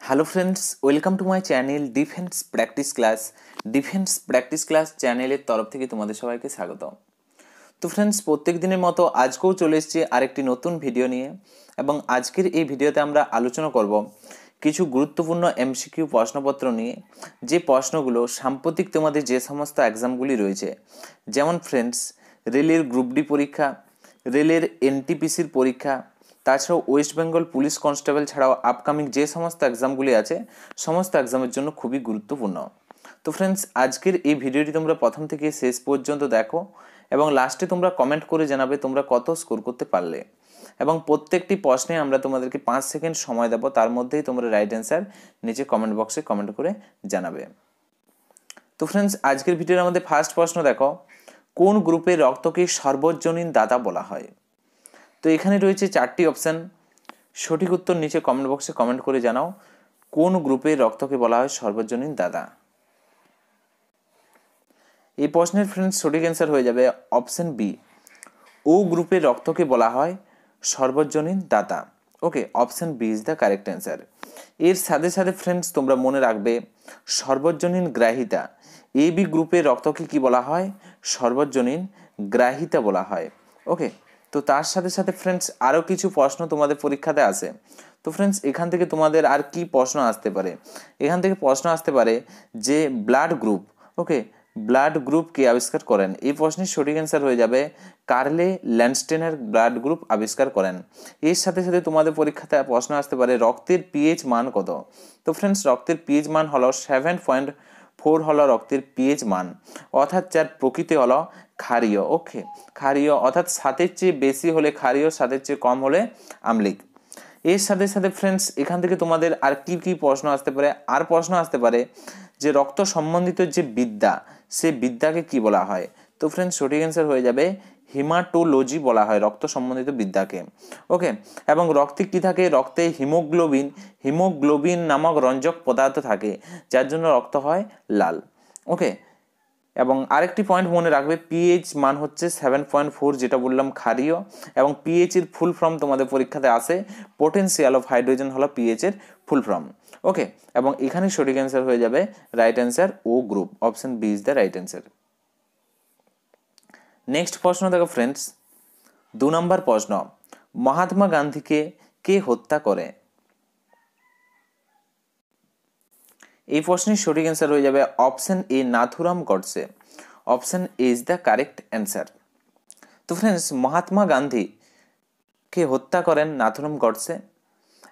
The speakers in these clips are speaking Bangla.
Hello friends, welcome to my channel defence practice class চ্যানেলের তরফ থেকে তোমাদের সবাইকে স্বাগত। তো ফ্রেন্ডস, প্রত্যেক দিনের মতো আজকেও চলে এসেছি আরেকটি নতুন ভিডিও নিয়ে, এবং আজকের এই ভিডিওতে আমরা আলোচনা করব কিছু গুরুত্বপূর্ণ এমসিকিউ প্রশ্নপত্র নিয়ে, যে প্রশ্নগুলো সাম্প্রতিক তোমাদের যে সমস্ত এক্সামগুলি রয়েছে, যেমন ফ্রেন্ডস রেলের গ্রুপ ডি পরীক্ষা, রেলের এনটিপিসির পরীক্ষা, তাছাড়াও ওয়েস্ট বেঙ্গল পুলিশ কনস্টেবল ছাড়াও আপকামিং যে সমস্ত এক্সামগুলি আছে সমস্ত এক্সামের জন্য খুবই গুরুত্বপূর্ণ। তো ফ্রেন্ডস, আজকের এই ভিডিওটি তোমরা প্রথম থেকে শেষ পর্যন্ত দেখো এবং লাস্টে তোমরা কমেন্ট করে জানাবে তোমরা কত স্কোর করতে পারলে, এবং প্রত্যেকটি প্রশ্নে আমরা তোমাদেরকে 5 সেকেন্ড সময় দেবো, তার মধ্যেই তোমরা রাইট অ্যান্সার নিচে কমেন্ট বক্সে কমেন্ট করে জানাবে। তো ফ্রেন্ডস, আজকের ভিডিওর আমাদের ফার্স্ট প্রশ্ন দেখো, কোন গ্রুপের রক্তকে সর্বজনীন দাতা বলা হয়? তো এখানে রয়েছে 4টি অপশান, সঠিক উত্তর নিচে কমেন্ট বক্সে কমেন্ট করে জানাও কোন গ্রুপের রক্তকে বলা হয় সর্বজনীন দাতা। এই প্রশ্নের ফ্রেন্ডস সঠিক অ্যান্সার হয়ে যাবে অপশন বি, ও গ্রুপের রক্তকে বলা হয় সর্বজনীন দাতা। Okay, option B is the correct answer. এর সাথে সাথে ফ্রেন্ডস তোমরা মনে রাখবে সর্বজনীন গ্রাহিতা, এ বি গ্রুপের রক্তকে কি বলা হয়? সর্বজনীন গ্রাহিতা বলা হয়। ওকে, তো তার সাথে সাথে ফ্রেন্ডস আরও কিছু প্রশ্ন তোমাদের পরীক্ষাতে আসে। তো ফ্রেন্ডস, এখান থেকে তোমাদের আর কি প্রশ্ন আসতে পারে? এখান থেকে প্রশ্ন আসতে পারে যে ব্লাড গ্রুপ, ওকে, ব্লাড গ্রুপ কে আবিষ্কার করেন? এই প্রশ্নের সঠিক অ্যান্সার হয়ে যাবে কার্লে ল্যান্ডস্টেনের ব্লাড গ্রুপ আবিষ্কার করেন। এর সাথে সাথে তোমাদের পরীক্ষাতে প্রশ্ন আসতে পারে রক্তের পিএইচ মান কত? তো ফ্রেন্ডস, রক্তের পিএইচ মান হলো 7.4 হলো রক্তের পিএইচ মান, অর্থাৎ যার প্রকৃতি হলো ক্ষারীয়। ওকে, ক্ষারীয় অর্থাৎ 7-এর চেয়ে বেশি হলে ক্ষারীয়, 7-এর চেয়ে কম হলে আম্লিক। এর সাথে সাথে ফ্রেন্ডস এখান থেকে তোমাদের আর কি কি প্রশ্ন আসতে পারে? আর প্রশ্ন আসতে পারে যে রক্ত সম্বন্ধিত যে বিদ্যা, সে বিদ্যাকে কি বলা হয়? তো ফ্রেন্ডস সঠিক অ্যান্সার হয়ে যাবে হিমাটোলজি বলা হয় রক্ত সম্বন্ধিত বিদ্যাকে। ওকে, এবং রক্তে কি থাকে? রক্তে হিমোগ্লোবিন নামক রঞ্জক পদার্থ থাকে, যার জন্য রক্ত হয় লাল। ওকে, এবং আরেকটি পয়েন্ট মনে রাখবে, পিএইচ মান হচ্ছে 7.4, যেটা বললাম ক্ষারীয়, এবং পিএইচ এর ফুল ফর্ম তোমাদের পরীক্ষাতে আসে, পোটেনশিয়াল অফ হাইড্রোজেন হলো পিএইচ এর ফুল ফর্ম। ওকে, এবং এখানে সঠিক অ্যান্সার হয়ে যাবে রাইট অ্যান্সার ও group, option B is the right answer. Next প্রশ্ন দেখো ফ্রেন্ডস, 2 নম্বর প্রশ্ন, মহাত্মা গান্ধীকে কে হত্যা করে? এই প্রশ্নের সঠিক অ্যান্সার হয়ে যাবে option A, Nathuram Godse. Option A is the correct answer. তো ফ্রেন্ডস, মহাত্মা গান্ধী কে হত্যা করেন নাথুরাম গডসে,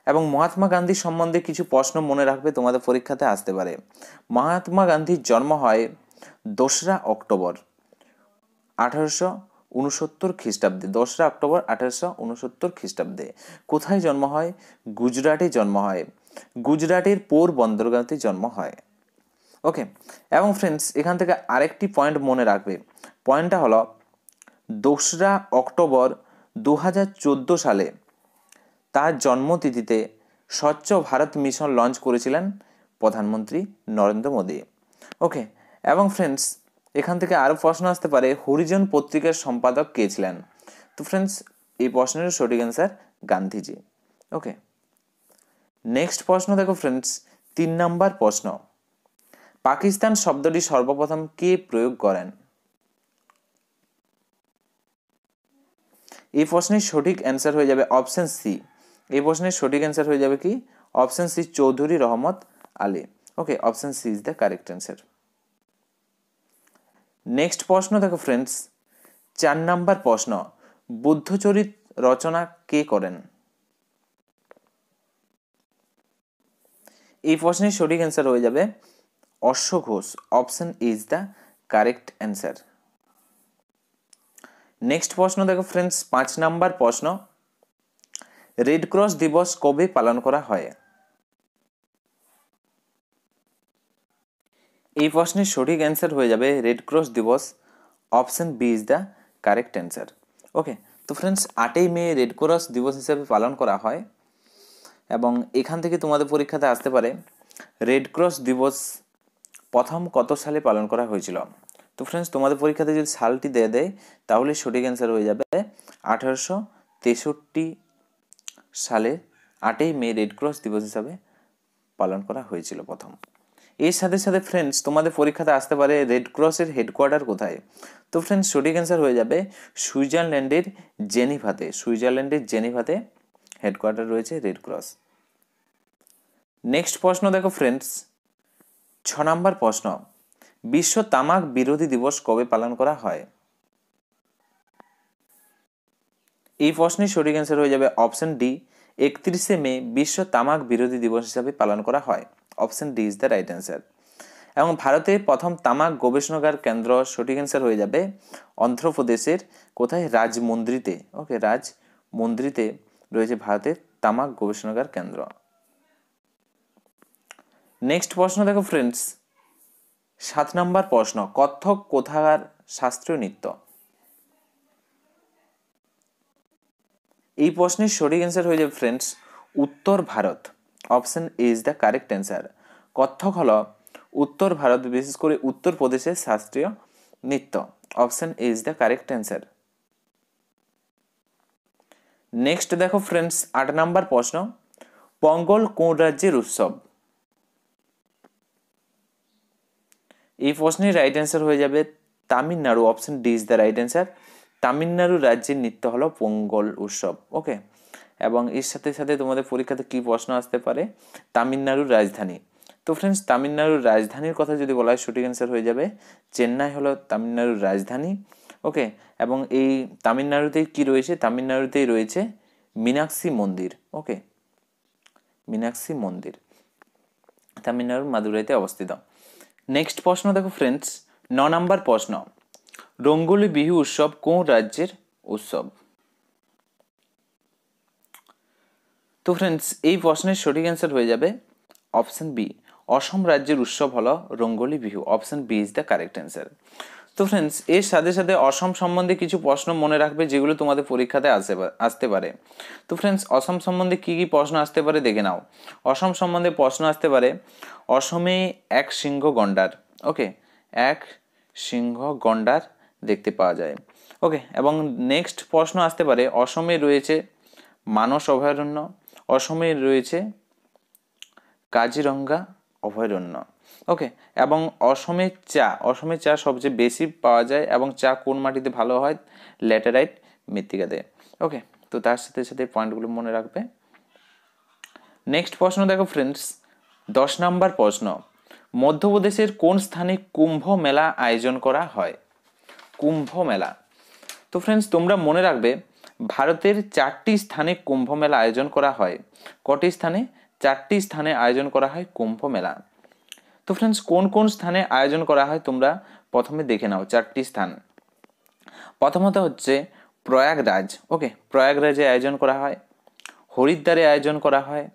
এবং মহাত্মা গান্ধী সম্বন্ধে কিছু প্রশ্ন মনে রাখবে তোমাদের পরীক্ষাতে আসতে পারে। মহাত্মা গান্ধীর জন্ম হয় 2রা অক্টোবর 1869 খ্রিস্টাব্দে। 2রা অক্টোবর 1869 খ্রিস্টাব্দে। কোথায় জন্ম হয়? গুজরাটে জন্ম হয়, গুজরাটের পোরবন্দরগাঁওতে জন্ম হয়। ওকে, এবং ফ্রেন্ডস এখান থেকে আরেকটি পয়েন্ট মনে রাখবে, পয়েন্টটা হলো 2রা অক্টোবর 2014 সালে তার জন্মতিথিতে স্বচ্ছ ভারত মিশন লঞ্চ করেছিলেন প্রধানমন্ত্রী নরেন্দ্র মোদী। ওকে, এবং ফ্রেন্ডস এখান থেকে আরও প্রশ্ন আসতে পারে হরিজন পত্রিকার সম্পাদক কে ছিলেন? তো ফ্রেন্ডস এই প্রশ্নের সঠিক অ্যান্সার গান্ধীজি। ওকে, নেক্সট প্রশ্ন দেখো ফ্রেন্ডস, 3 নম্বর প্রশ্ন, পাকিস্তান শব্দটি সর্বপ্রথম কে প্রয়োগ করেন? এই প্রশ্নের সঠিক অ্যান্সার হয়ে যাবে অপশন সি। এই প্রশ্নের সঠিক অ্যান্সার হয়ে যাবে কি? Option C, Chaudhry Rahmat Ali. Okay, option C is the correct answer. Next প্রশ্ন দেখো ফ্রেন্ডস, 4 নম্বর প্রশ্ন, বুদ্ধচরিত রচনা কে করেন? এই প্রশ্নের সঠিক অ্যান্সার হয়ে যাবে অশ্ব Ghosh. Option is the correct answer. Next প্রশ্ন দেখো ফ্রেন্ডস, 5 নম্বর প্রশ্ন, রেড ক্রস দিবস কবে পালন করা হয়? এই প্রশ্নের সঠিক অ্যান্সার হয়ে যাবে রেড ক্রস দিবস। Option B is the correct answer. Okay, তো ফ্রেন্ডস 8ই মে রেড ক্রস দিবস হিসেবে পালন করা হয়, এবং এখান থেকে তোমাদের পরীক্ষাতে আসতে পারে রেড ক্রস দিবস প্রথম কত সালে পালন করা হয়েছিল? তো ফ্রেন্ডস তোমাদের পরীক্ষাতে যদি সালটি দিয়ে দেয় তাহলে সঠিক অ্যান্সার হয়ে যাবে 1863 সালে 8ই মে রেড ক্রস দিবস হিসাবে পালন করা হয়েছিল প্রথম। এর সাথে সাথে ফ্রেন্ডস তোমাদের পরীক্ষাতে আসতে পারে রেড ক্রসের হেডকোয়ার্টার কোথায়? তো ফ্রেন্ডস সঠিক অ্যান্সার হয়ে যাবে সুইজারল্যান্ডের জেনিভাতে। সুইজারল্যান্ডের জেনিভাতে হেডকোয়ার্টার রয়েছে রেড ক্রস। নেক্সট প্রশ্ন দেখো ফ্রেন্ডস, 6 নম্বর প্রশ্ন, বিশ্ব তামাক বিরোধী দিবস কবে পালন করা হয়? এই প্রশ্নের সঠিক অ্যান্সার হয়ে যাবে অপশন ডি, 31শে মে বিশ্ব তামাক বিরোধী দিবস হিসাবে পালন করা হয়। Option D is the right answer. এবং ভারতের প্রথম তামাক গবেষণাগার কেন্দ্র, সঠিক অ্যান্সার হয়ে যাবে অন্ধ্রপ্রদেশের কোথায়? রাজমন্দ্রিতে। ওকে, রাজমন্দ্রিতে রয়েছে ভারতের তামাক গবেষণাগার কেন্দ্র। নেক্সট প্রশ্ন দেখো ফ্রেন্ডস, 7 নম্বর প্রশ্ন, কত্থক কোথাকার শাস্ত্রীয় নৃত্য? এই প্রশ্নের সঠিক অ্যান্সার হয়ে যাবে ফ্রেন্ডস উত্তর Bharat. Option A is the correct answer. Kathak হলো উত্তর ভারত, বিশেষ করে উত্তরপ্রদেশের শাস্ত্রীয় নৃত্য। Option A is the correct answer. Next দেখো ফ্রেন্ডস 8 নম্বর প্রশ্ন, পঙ্গল কোন রাজ্যের উৎসব? এই প্রশ্নের রাইট অ্যান্সার হয়ে যাবে Tamil Nadu. Option D is the right answer. Tamil Nadu রাজ্যের নৃত্য হলো পোঙ্গল উৎসব। ওকে, এবং এর সাথে সাথে তোমাদের পরীক্ষাতে কি প্রশ্ন আসতে পারে? তামিলনাড়ুর রাজধানী। তো ফ্রেন্ডস তামিলনাড়ুর রাজধানীর কথা যদি বলা হয়, সঠিক অ্যান্সার হয়ে যাবে চেন্নাই হলো তামিলনাড়ুর রাজধানী। ওকে, এবং এই তামিলনাড়ুতেই কি রয়েছে? তামিলনাড়ুতেই রয়েছে মীনাক্ষী মন্দির। ওকে, মীনাক্ষী মন্দির তামিলনাড়ুর মাদুরাইতে অবস্থিত। নেক্সট প্রশ্ন দেখো ফ্রেন্ডস, 9 নম্বর প্রশ্ন, রঙ্গোলি বিহু উৎসব কোন রাজ্যের উৎসব? তো ফ্রেন্ডস এই প্রশ্নের সঠিক অ্যান্সার হয়ে যাবে অপশন বি, অসম রাজ্যের উৎসব হলো Rongali Bihu. Option B is the correct answer. তো ফ্রেন্ডস এর সাথে সাথে অসম সম্বন্ধে কিছু প্রশ্ন মনে রাখবে যেগুলো তোমাদের পরীক্ষাতে আসতে পারে। তো ফ্রেন্ডস অসম সম্বন্ধে কি কি প্রশ্ন আসতে পারে দেখে নাও। অসম সম্বন্ধে প্রশ্ন আসতে পারে অসমে এক সিংহ গন্ডার। ওকে, এক সিংহ গন্ডার দেখতে পাওয়া যায়। ওকে, এবং নেক্সট প্রশ্ন আসতে পারে অসমে রয়েছে মানস অভয়ারণ্য, অসমে রয়েছে কাজিরঙ্গা অভয়ারণ্য। ওকে, এবং অসমের চা সবচেয়ে বেশি পাওয়া যায়, এবং চা কোন মাটিতে ভালো হয়? ল্যাটেরাইট মৃত্তিকাতে। ওকে, তো তার সাথে সাথে পয়েন্টগুলো মনে রাখবে। নেক্সট প্রশ্ন দেখো ফ্রেন্ডস, 10 নম্বর প্রশ্ন, মধ্যপ্রদেশের কোন স্থানে কুম্ভ মেলা আয়োজন করা হয়? কুম্ভ মেলা। তো ফ্রেন্ডস তোমরা মনে রাখবে ভারতের 4টি স্থানে কুম্ভ মেলা আয়োজন করা হয়। কটি স্থানে? 4টি স্থানে আয়োজন করা হয় কুম্ভ মেলা। তো ফ্রেন্ডস কোন কোন স্থানে আয়োজন করা হয় তোমরা প্রথমে দেখে নাও 4টি স্থান। প্রথমত হচ্ছে প্রয়াগরাজ। ওকে, প্রয়াগরাজে আয়োজন করা হয়, হরিদ্বারে আয়োজন করা হয়,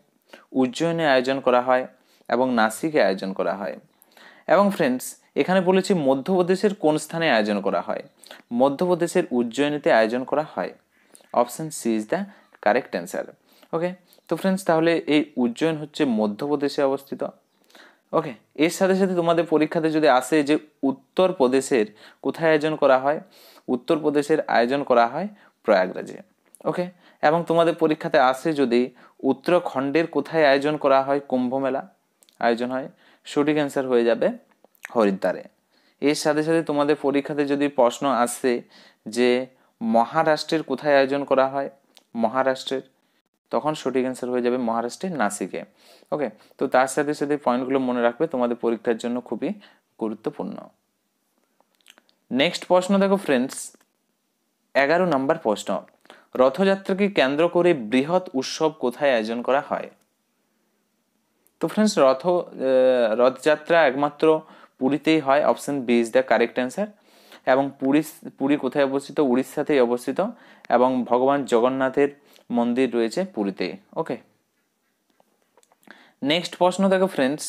উজ্জয়নে আয়োজন করা হয়, এবং নাসিকে আয়োজন করা হয়। এবং ফ্রেন্ডস এখানে বলেছি মধ্যপ্রদেশের কোন স্থানে আয়োজন করা হয়? মধ্যপ্রদেশের উজ্জয়িনীতে আয়োজন করা হয়। Option C is the correct answer. Okay, তো ফ্রেন্ডস তাহলে এই উজ্জয়ন হচ্ছে মধ্যপ্রদেশে অবস্থিত। ওকে, এর সাথে সাথে তোমাদের পরীক্ষাতে যদি আসে যে উত্তরপ্রদেশের কোথায় আয়োজন করা হয়? উত্তরপ্রদেশের আয়োজন করা হয় প্রয়াগরাজে। ওকে, এবং তোমাদের পরীক্ষাতে আসে যদি উত্তরাখণ্ডের কোথায় আয়োজন করা হয় কুম্ভ মেলা আয়োজন হয়? সঠিক অ্যান্সার হয়ে যাবে হরিদ্বারে। এর সাথে সাথে তোমাদের পরীক্ষাতে যদি প্রশ্ন আসে যে মহারাষ্ট্রের কোথায় আয়োজন করা হয়? মহারাষ্ট্রের, তখন সঠিক অ্যান্সার হয়ে যাবে মহারাষ্ট্রের নাসিকে। ওকে, তো তার সাথে সাথে পয়েন্টগুলো মনে রাখবে, তোমাদের পরীক্ষার জন্য খুবই গুরুত্বপূর্ণ। নেক্সট প্রশ্ন দেখো ফ্রেন্ডস, 11 নম্বর প্রশ্ন, রথযাত্রাকে কেন্দ্র করে বৃহৎ উৎসব কোথায় আয়োজন করা হয়? তো ফ্রেন্ডস রথযাত্রা একমাত্র পুরীতেই হয়। Option B is the correct answer. এবং পুরী কোথায় অবস্থিত? উড়িষ্যাতেই অবস্থিত, এবং ভগবান জগন্নাথের মন্দির রয়েছে পুরীতে। ওকে, নেক্সট প্রশ্ন দেখো ফ্রেন্ডস,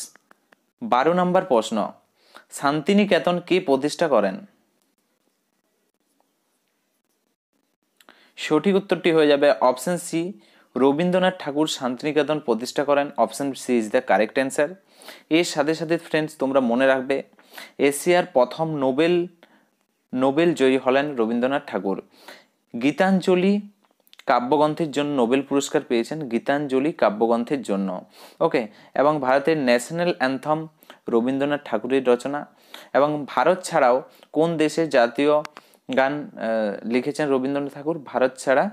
12 নম্বর প্রশ্ন, শান্তিনিকেতন কে প্রতিষ্ঠা করেন? সঠিক উত্তরটি হয়ে যাবে অপশন সি, রবীন্দ্রনাথ ঠাকুর শান্তিনিকেতন প্রতিষ্ঠা করেন। Option C is the correct answer. এর সাথে সাথে ফ্রেন্ডস তোমরা মনে রাখবে এশিয়ার প্রথম নোবেল জয়ী হলেন রবীন্দ্রনাথ ঠাকুর। গীতাঞ্জলি কাব্যগ্রন্থের জন্য নোবেল পুরস্কার পেয়েছেন গীতাঞ্জলি কাব্যগ্রন্থের জন্য। ওকে, এবং ভারতের ন্যাশনাল অ্যান্থম রবীন্দ্রনাথ ঠাকুরের রচনা। এবং ভারত ছাড়াও কোন দেশের জাতীয় গান লিখেছেন রবীন্দ্রনাথ ঠাকুর? ভারত ছাড়া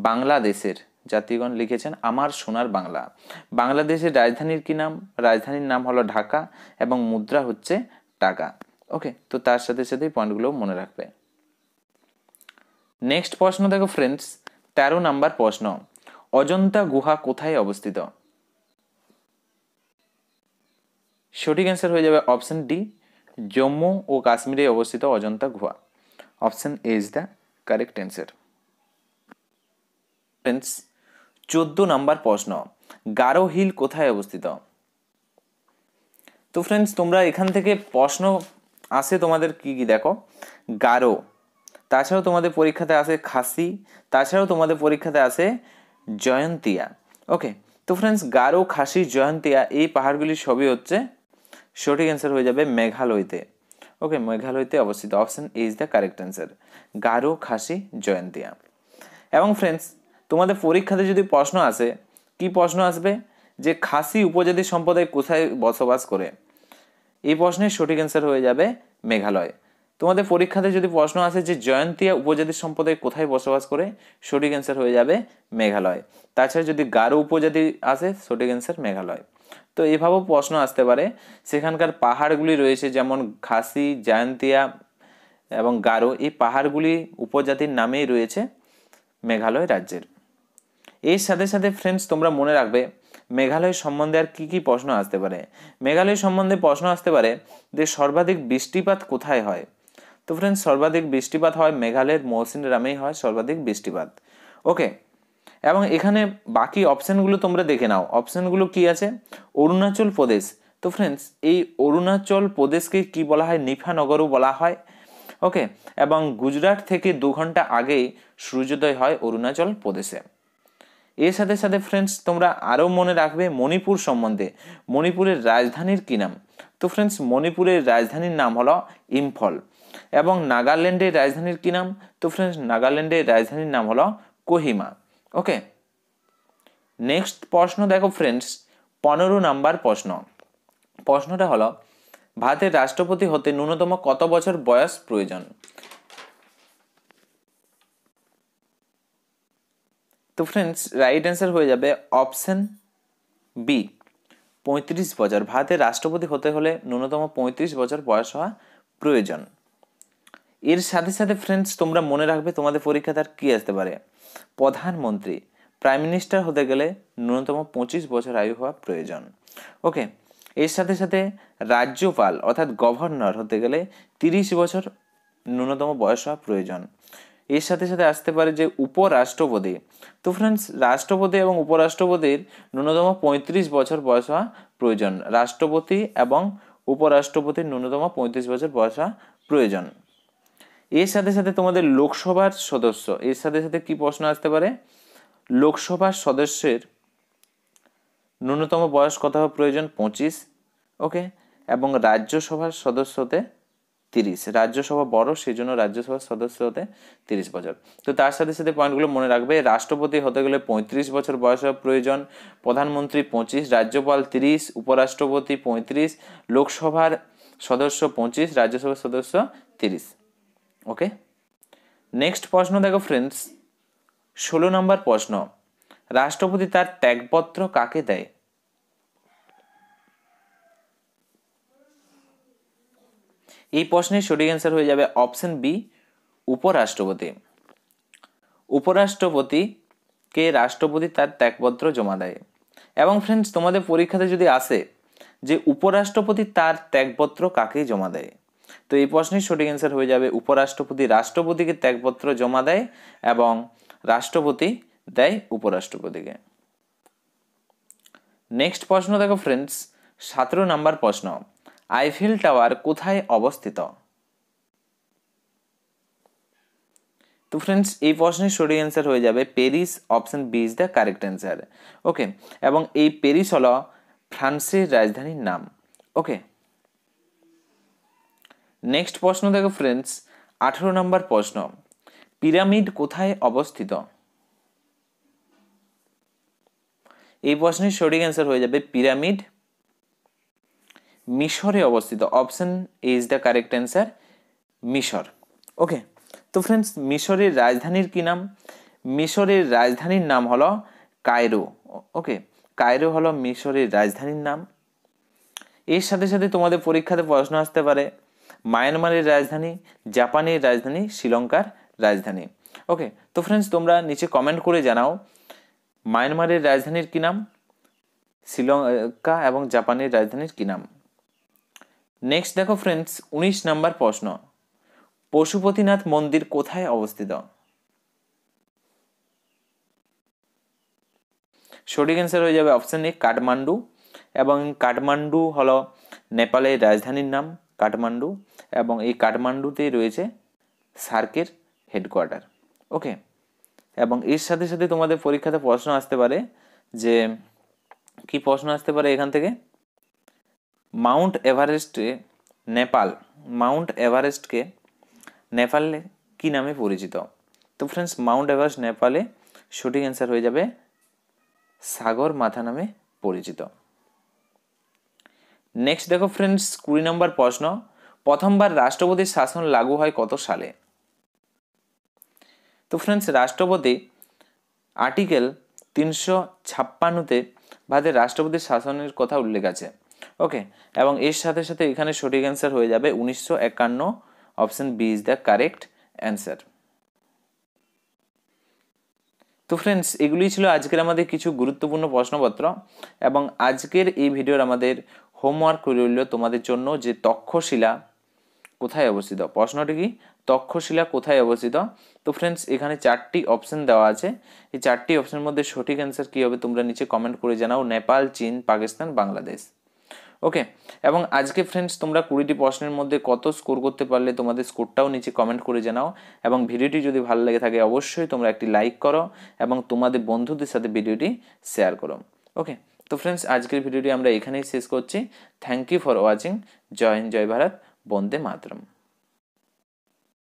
বাংলাদেশের জাতীয় গান লিখেছেন আমার সোনার বাংলা। বাংলাদেশের রাজধানীর কি নাম? রাজধানীর নাম হলো ঢাকা এবং মুদ্রা হচ্ছে টাকা। ওকে, তো তার সাথে সাথে পয়েন্টগুলো মনে রাখবে। নেক্সট প্রশ্ন দেখো ফ্রেন্ডস, 13 নাম্বার প্রশ্ন, অজন্তা গুহা কোথায় অবস্থিত? সঠিক অ্যান্সার হয়ে যাবে অপশন ডি, জম্মু ও কাশ্মীরে অবস্থিত অজন্তা গুহা। Option A is the correct answer. Friends 14 number প্রশ্ন, গারো হিল কোথায় অবস্থিত? তো ফ্রেন্ডস তোমরা এখান থেকে প্রশ্ন আসে তোমাদের কি কি দেখো, গারো, তাছাড়াও তোমাদের পরীক্ষাতে আসে খাসি, তাছাড়াও তোমাদের পরীক্ষাতে আসে জয়ন্তিয়া। ওকে, তো ফ্রেন্ডস গারো, খাসি, জয়ন্তিয়া এই পাহাড়গুলি সবই হচ্ছে, সঠিক অ্যান্সার হয়ে যাবে মেঘালয়তে। ওকে, মেঘালয়তে অবস্থিত। Option A is the correct answer, Garo, Khasi, Jaintia. এবং ফ্রেন্ডস তোমাদের পরীক্ষাতে যদি প্রশ্ন আসে, কি প্রশ্ন আসবে, যে খাসি উপজাতি সম্প্রদায় কোথায় বসবাস করে? এই প্রশ্নের সঠিক অ্যান্সার হয়ে যাবে মেঘালয়। তোমাদের পরীক্ষাতে যদি প্রশ্ন আসে যে জয়ন্তিয়া উপজাতি সম্প্রদায় কোথায় বসবাস করে, সঠিক অ্যান্সার হয়ে যাবে মেঘালয়। তাছাড়া যদি গারো উপজাতি আসে, সঠিক অ্যান্সার মেঘালয়। তো এভাবেও প্রশ্ন আসতে পারে, সেখানকার পাহাড়গুলি রয়েছে যেমন খাসি, জয়ন্তিয়া এবং গারো, এই পাহাড়গুলি উপজাতির নামেই রয়েছে মেঘালয় রাজ্যের। এর সাথে সাথে ফ্রেন্ডস তোমরা মনে রাখবে মেঘালয় সম্বন্ধে আর কি কি প্রশ্ন আসতে পারে। মেঘালয় সম্বন্ধে প্রশ্ন আসতে পারে যে সর্বাধিক বৃষ্টিপাত কোথায় হয়? তো ফ্রেন্ডস সর্বাধিক বৃষ্টিপাত হয় মেঘালয়ের মৌসিনরামেই হয় সর্বাধিক বৃষ্টিপাত। ওকে, এবং এখানে বাকি অপশানগুলো তোমরা দেখে নাও, অপশানগুলো কি আছে, অরুণাচল প্রদেশ। তো ফ্রেন্ডস এই অরুণাচল প্রদেশকে কি বলা হয়? নিফানগরও বলা হয়। ওকে, এবং গুজরাট থেকে 2 ঘন্টা আগেই সূর্যোদয় হয় অরুণাচল প্রদেশে। এর সাথে সাথে ফ্রেন্ডস তোমরা আরও মনে রাখবে মণিপুর সম্বন্ধে, মণিপুরের রাজধানীর কি নাম? তো ফ্রেন্ডস মণিপুরের রাজধানীর নাম হলো ইম্ফল। এবং নাগাল্যান্ডের রাজধানীর কি নাম? তো ফ্রেন্ডস নাগাল্যান্ডের রাজধানীর নাম হলো কোহিমা। ওকে, নেক্সট প্রশ্ন দেখো ফ্রেন্ডস, 15 নাম্বার প্রশ্ন। প্রশ্নটা হলো ভারতের রাষ্ট্রপতি হতে ন্যূনতম কত বছর বয়স প্রয়োজন? তো ফ্রেন্ডস রাইট অ্যান্সার হয়ে যাবে অপশন বি, 35 বছর। ভারতের রাষ্ট্রপতি হতে হলে ন্যূনতম 35 বছর বয়স হওয়া প্রয়োজন। এর সাথে সাথে ফ্রেন্ডস তোমরা মনে রাখবে তোমাদের পরীক্ষা তার কি আসতে পারে, প্রধানমন্ত্রী, প্রাইম মিনিস্টার হতে গেলে ন্যূনতম 25 বছর আয়ু হওয়া প্রয়োজন। ওকে, এর সাথে সাথে রাজ্যপাল অর্থাৎ গভর্নর হতে গেলে 30 বছর ন্যূনতম বয়স হওয়া প্রয়োজন। এর সাথে সাথে আসতে পারে যে উপরাষ্ট্রপতি। তো ফ্রেন্ডস রাষ্ট্রপতি এবং উপরাষ্ট্রপতির ন্যূনতম 35 বছর বয়স হওয়া প্রয়োজন। রাষ্ট্রপতি এবং উপরাষ্ট্রপতির ন্যূনতম 35 বছর বয়স হওয়া প্রয়োজন। এর সাথে সাথে তোমাদের লোকসভার সদস্য, এর সাথে সাথে কি প্রশ্ন আসতে পারে, লোকসভার সদস্যের ন্যূনতম বয়স কত হওয়া প্রয়োজন? 25। ওকে, এবং রাজ্যসভার সদস্য হতে 30, রাজ্যসভা বড় সেই জন্য রাজ্যসভার সদস্য হতে 30 বছর। তো তার সাথে সাথে পয়েন্টগুলো মনে রাখবে, রাষ্ট্রপতি হতে গেলে 35 বছর বয়স হওয়া প্রয়োজন, প্রধানমন্ত্রী 25, রাজ্যপাল 30, উপরাষ্ট্রপতি 35, লোকসভার সদস্য 25, রাজ্যসভার সদস্য 30। ওকে, নেক্সট প্রশ্ন দেখো ফ্রেন্ডস, 16 নম্বর প্রশ্ন, রাষ্ট্রপতি তার ত্যাগপত্র কাকে দেয়? এই প্রশ্নের সঠিক অ্যান্সার হয়ে যাবে অপশন বি, উপরাষ্ট্রপতি। উপরাষ্ট্রপতিকে রাষ্ট্রপতি তার ত্যাগপত্র জমা দেয়। এবং ফ্রেন্ডস তোমাদের পরীক্ষাতে যদি আসে যে উপরাষ্ট্রপতি তার ত্যাগপত্র কাকে জমা দেয়, তো এই প্রশ্নের সঠিক অ্যান্সার হয়ে যাবে উপরাষ্ট্রপতি রাষ্ট্রপতিকে ত্যাগপত্র জমা দেয় এবং রাষ্ট্রপতি দেয় উপরাষ্ট্রপতিকে। নেক্সট প্রশ্ন দেখো ফ্রেন্ডস, 17 নম্বর প্রশ্ন, আইফেল টাওয়ার কোথায় অবস্থিত? তো ফ্রেন্ডস এই প্রশ্নের সঠিক অ্যান্সার হয়ে যাবে Paris. Option B is the correct answer. Okay, এবং এই প্যারিস হলো ফ্রান্সের রাজধানীর নাম। ওকে, নেক্সট প্রশ্ন দেখো ফ্রেন্ডস, 18 নম্বর প্রশ্ন, পিরামিড কোথায় অবস্থিত? এই প্রশ্নের সঠিক অ্যান্সার হয়ে যাবে পিরামিড মিশরে অবস্থিত। Option A is the correct answer, মিশর। ওকে, তো ফ্রেন্ডস মিশরের রাজধানীর কি নাম? মিশরের রাজধানীর নাম হলো কায়রো। ওকে, কায়রো হলো মিশরের রাজধানীর নাম। এর সাথে সাথে তোমাদের পরীক্ষাতে প্রশ্ন আসতে পারে মায়ানমারের রাজধানী, জাপানের রাজধানী, শ্রীলঙ্কার রাজধানী। ওকে, তো ফ্রেন্ডস তোমরা নিচে কমেন্ট করে জানাও মায়ানমারের রাজধানীর কি নাম, শ্রীলঙ্কা এবং জাপানের রাজধানীর কি নাম। নেক্সট দেখো ফ্রেন্ডস 19 নম্বর প্রশ্ন, পশুপতিনাথ মন্দির কোথায় অবস্থিত? সঠিক অ্যান্সার হয়ে যাবে অপশন এ কাঠমান্ডু, এবং কাঠমান্ডু হলো নেপালের রাজধানীর নাম কাঠমান্ডু, এবং এই কাঠমান্ডুতেই রয়েছে সার্কের হেডকোয়ার্টার। ওকে, এবং এর সাথে সাথে তোমাদের পরীক্ষাতে প্রশ্ন আসতে পারে যে কি প্রশ্ন আসতে পারে এখান থেকে, মাউন্ট এভারেস্টে নেপাল, মাউন্ট এভারেস্টকে নেপালে কি নামে পরিচিত? তো ফ্রেন্ডস মাউন্ট এভারেস্ট নেপালে সঠিক অ্যান্সার হয়ে যাবে সাগর মাথা নামে পরিচিত। নেক্সট দেখো ফ্রেন্ডস 20 নম্বর প্রশ্ন, প্রথমবার রাষ্ট্রপতির শাসন লাগু হয় কত সালে? তো ফ্রেন্ডস রাষ্ট্রপতি আর্টিকেল 356-তে ভারতের রাষ্ট্রপতির শাসনের কথা উল্লেখ আছে। ওকে, এবং এর সাথে সাথে এখানে সঠিক অ্যান্সার হয়ে যাবে 1951, option B is the correct answer. তো ফ্রেন্ডস এগুলি ছিল আজকের আমাদের কিছু গুরুত্বপূর্ণ প্রশ্নপত্র, এবং আজকের এই ভিডিওর আমাদের হোমওয়ার্ক রইল তোমাদের জন্য যে তক্ষশিলা কোথায় অবস্থিত। প্রশ্নটি কি, তক্ষশিলা কোথায় অবস্থিত? তো ফ্রেন্ডস এখানে 4টি অপশন দেওয়া আছে, এই 4টি অপশনের মধ্যে সঠিক অ্যান্সার কী হবে তোমরা নিচে কমেন্ট করে জানাও, নেপাল, চীন, পাকিস্তান, বাংলাদেশ। ওকে, এবং আজকে ফ্রেন্ডস তোমরা 20টি প্রশ্নের মধ্যে কত স্কোর করতে পারলে তোমাদের স্কোরটাও নিচে কমেন্ট করে জানাও, এবং ভিডিওটি যদি ভালো লেগে থাকে অবশ্যই তোমরা একটি লাইক করো এবং তোমাদের বন্ধুদের সাথে ভিডিওটি শেয়ার করো। ওকে, তো ফ্রেন্ডস আজকের ভিডিওটি আমরা এখানেই শেষ করছি। Thank you for watching. জয় হিন্দ, জয় ভারত, বন্দে মাতরম।